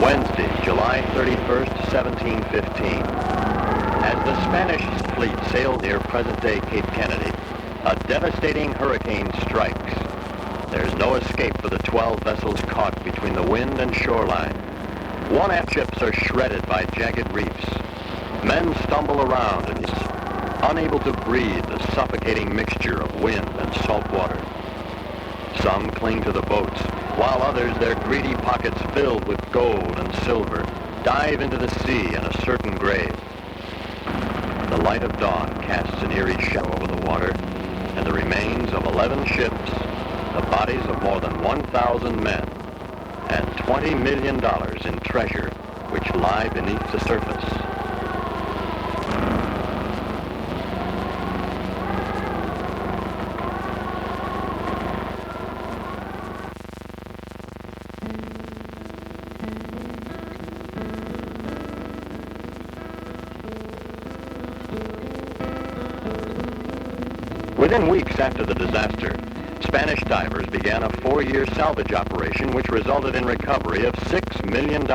Wednesday, July 31st, 1715. As the Spanish fleet sailed near present-day Cape Kennedy, a devastating hurricane strikes. There's no escape for the 12 vessels caught between the wind and shoreline. One-aft ships are shredded by jagged reefs. Men stumble around and unable to breathe the suffocating mixture of wind and salt water. Some cling to the boats, while others, their greedy pockets filled with gold and silver, dive into the sea in a certain grave. The light of dawn casts an eerie shadow over the water, and the remains of 11 ships, the bodies of more than 1,000 men, and $20 million in treasure which lie beneath the surface. Within weeks after the disaster, Spanish divers began a 4-year salvage operation which resulted in recovery of $6 million.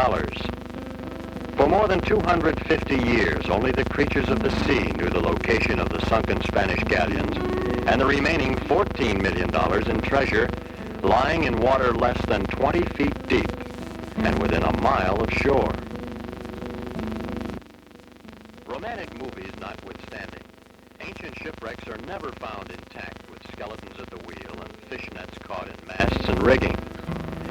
For more than 250 years, only the creatures of the sea knew the location of the sunken Spanish galleons and the remaining $14 million in treasure lying in water less than 20 feet deep and within a mile of shore. Romantic movies notwithstanding, ancient shipwrecks are never found intact with skeletons at the wheel and fishnets caught in masts and rigging.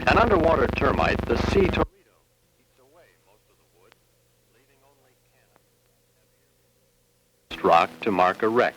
An underwater termite, the sea torpedo, eats away most of the wood, leaving only cannon, rock to mark a wreck.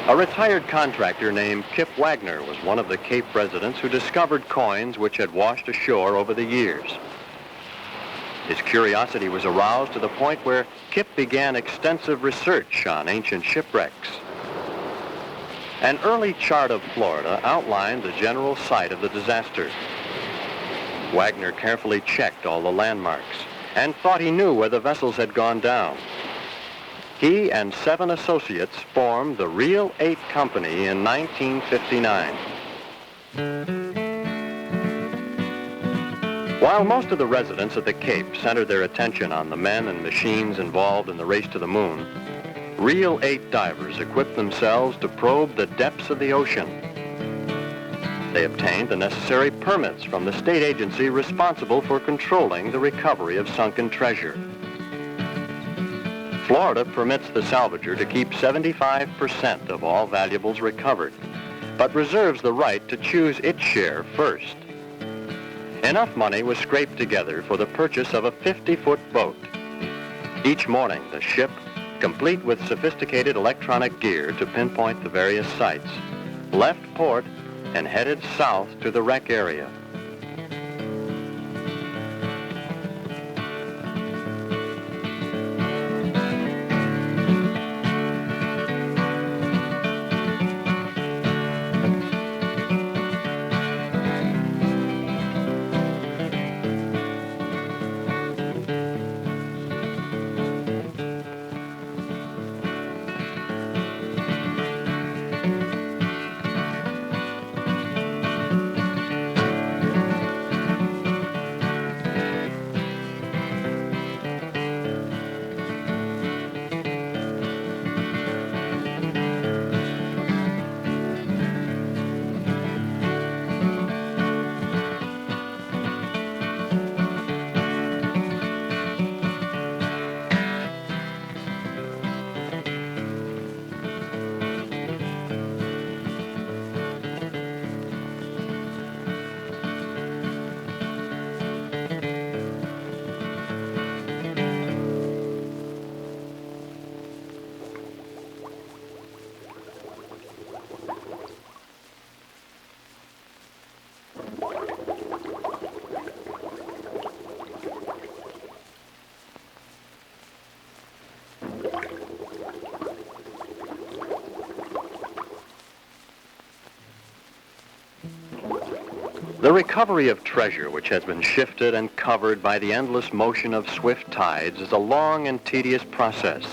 A retired contractor named Kip Wagner was one of the Cape residents who discovered coins which had washed ashore over the years. His curiosity was aroused to the point where Kip began extensive research on ancient shipwrecks. An early chart of Florida outlined the general site of the disaster. Wagner carefully checked all the landmarks and thought he knew where the vessels had gone down. He and 7 associates formed the Real 8 Company in 1959. While most of the residents at the Cape centered their attention on the men and machines involved in the race to the moon, Real 8 divers equipped themselves to probe the depths of the ocean. They obtained the necessary permits from the state agency responsible for controlling the recovery of sunken treasure. Florida permits the salvager to keep 75% of all valuables recovered, but reserves the right to choose its share first. Enough money was scraped together for the purchase of a 50-foot boat. Each morning, the ship, complete with sophisticated electronic gear to pinpoint the various sites, left port and headed south to the wreck area. The recovery of treasure, which has been shifted and covered by the endless motion of swift tides, is a long and tedious process.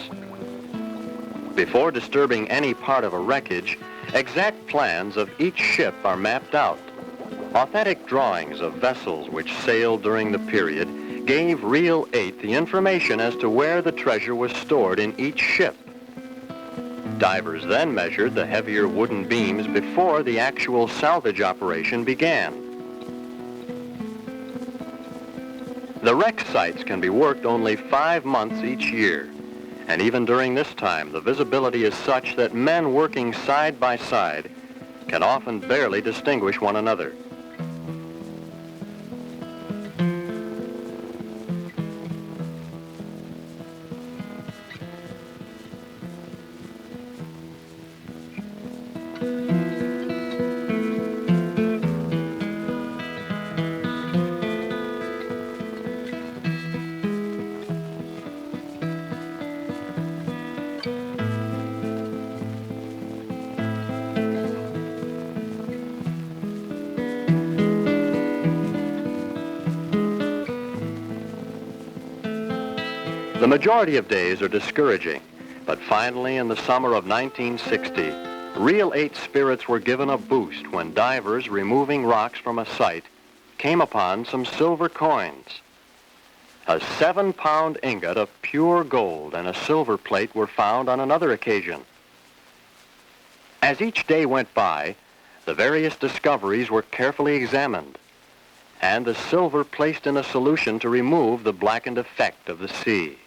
Before disturbing any part of a wreckage, exact plans of each ship are mapped out. Authentic drawings of vessels which sailed during the period gave Reel 8 the information as to where the treasure was stored in each ship. Divers then measured the heavier wooden beams before the actual salvage operation began. The wreck sites can be worked only 5 months each year, and even during this time, the visibility is such that men working side by side can often barely distinguish one another. The majority of days are discouraging, but finally in the summer of 1960, Reel 8 spirits were given a boost when divers removing rocks from a site came upon some silver coins. A 7-pound ingot of pure gold and a silver plate were found on another occasion. As each day went by, the various discoveries were carefully examined, and the silver placed in a solution to remove the blackened effect of the sea.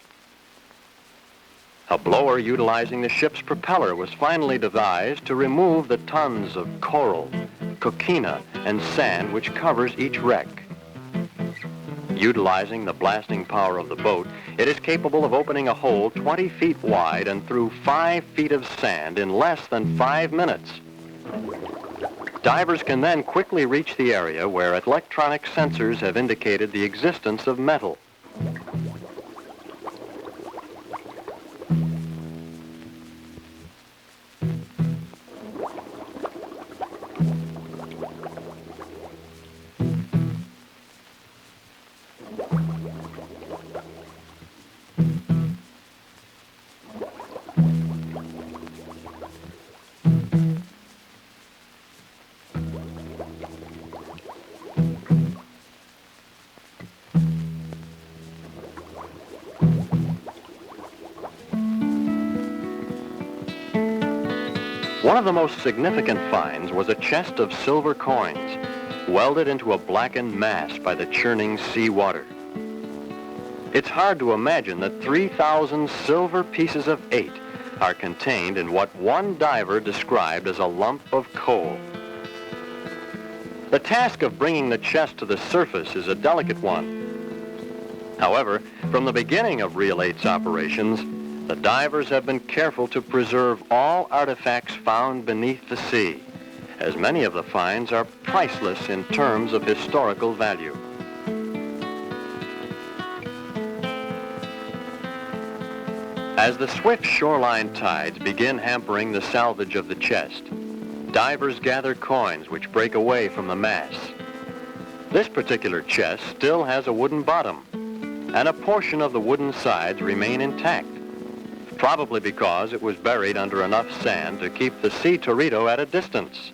A blower utilizing the ship's propeller was finally devised to remove the tons of coral, coquina, and sand which covers each wreck. Utilizing the blasting power of the boat, it is capable of opening a hole 20 feet wide and through 5 feet of sand in less than 5 minutes. Divers can then quickly reach the area where electronic sensors have indicated the existence of metal. One of the most significant finds was a chest of silver coins, welded into a blackened mass by the churning sea water. It's hard to imagine that 3,000 silver pieces of 8 are contained in what one diver described as a lump of coal. The task of bringing the chest to the surface is a delicate one. However, from the beginning of Reel 8's operations, the divers have been careful to preserve all artifacts found beneath the sea, as many of the finds are priceless in terms of historical value. As the swift shoreline tides begin hampering the salvage of the chest, divers gather coins which break away from the mass. This particular chest still has a wooden bottom, and a portion of the wooden sides remain intact, probably because it was buried under enough sand to keep the sea torpedo at a distance.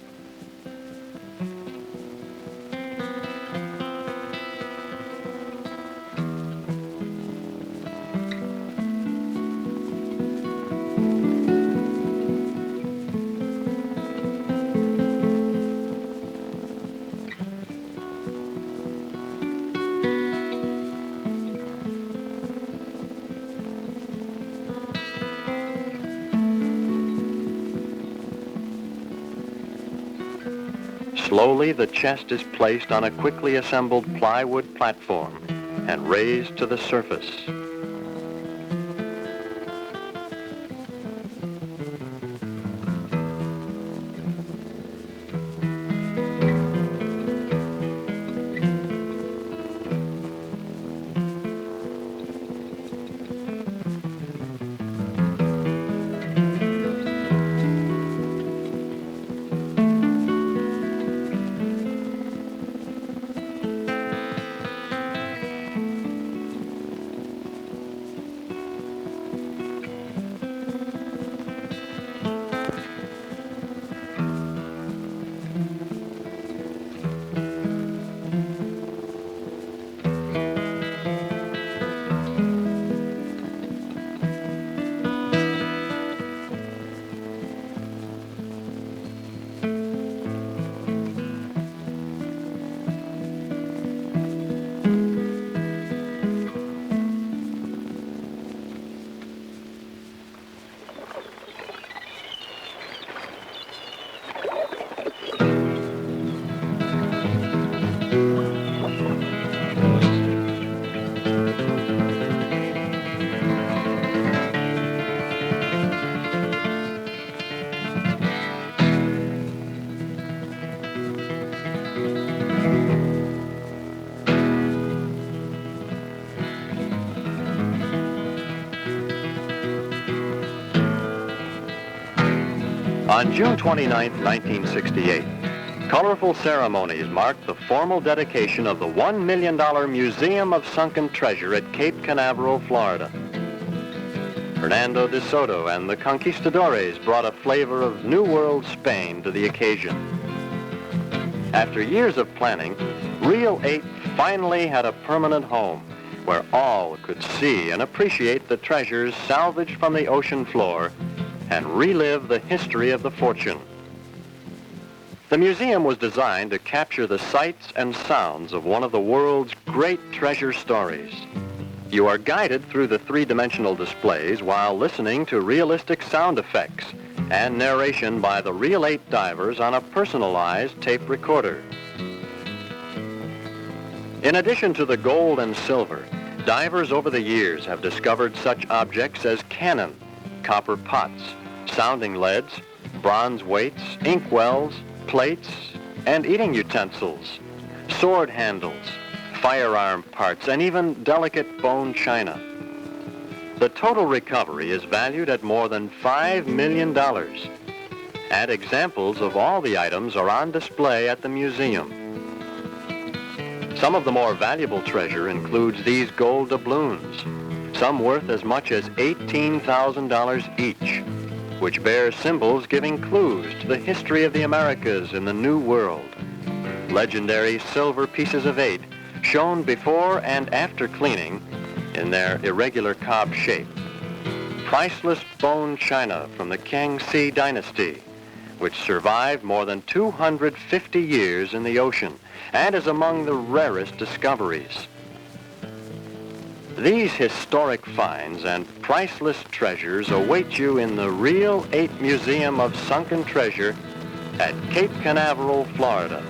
Slowly, the chest is placed on a quickly assembled plywood platform and raised to the surface. On June 29, 1968, colorful ceremonies marked the formal dedication of the $1 million Museum of Sunken Treasure at Cape Canaveral, Florida. Hernando de Soto and the conquistadores brought a flavor of New World Spain to the occasion. After years of planning, Reel 8 finally had a permanent home where all could see and appreciate the treasures salvaged from the ocean floor and relive the history of the fortune. The museum was designed to capture the sights and sounds of one of the world's great treasure stories. You are guided through the three-dimensional displays while listening to realistic sound effects and narration by the Reel 8 divers on a personalized tape recorder. In addition to the gold and silver, divers over the years have discovered such objects as cannon, copper pots, sounding leads, bronze weights, inkwells, plates, and eating utensils, sword handles, firearm parts, and even delicate bone china. The total recovery is valued at more than $5 million, and examples of all the items are on display at the museum. Some of the more valuable treasure includes these gold doubloons, some worth as much as $18,000 each, which bear symbols giving clues to the history of the Americas in the New World. Legendary silver pieces of 8, shown before and after cleaning in their irregular cob shape. Priceless bone china from the Kangxi dynasty, which survived more than 250 years in the ocean and is among the rarest discoveries. These historic finds and priceless treasures await you in the Reel 8 Museum of Sunken Treasure at Cape Canaveral, Florida.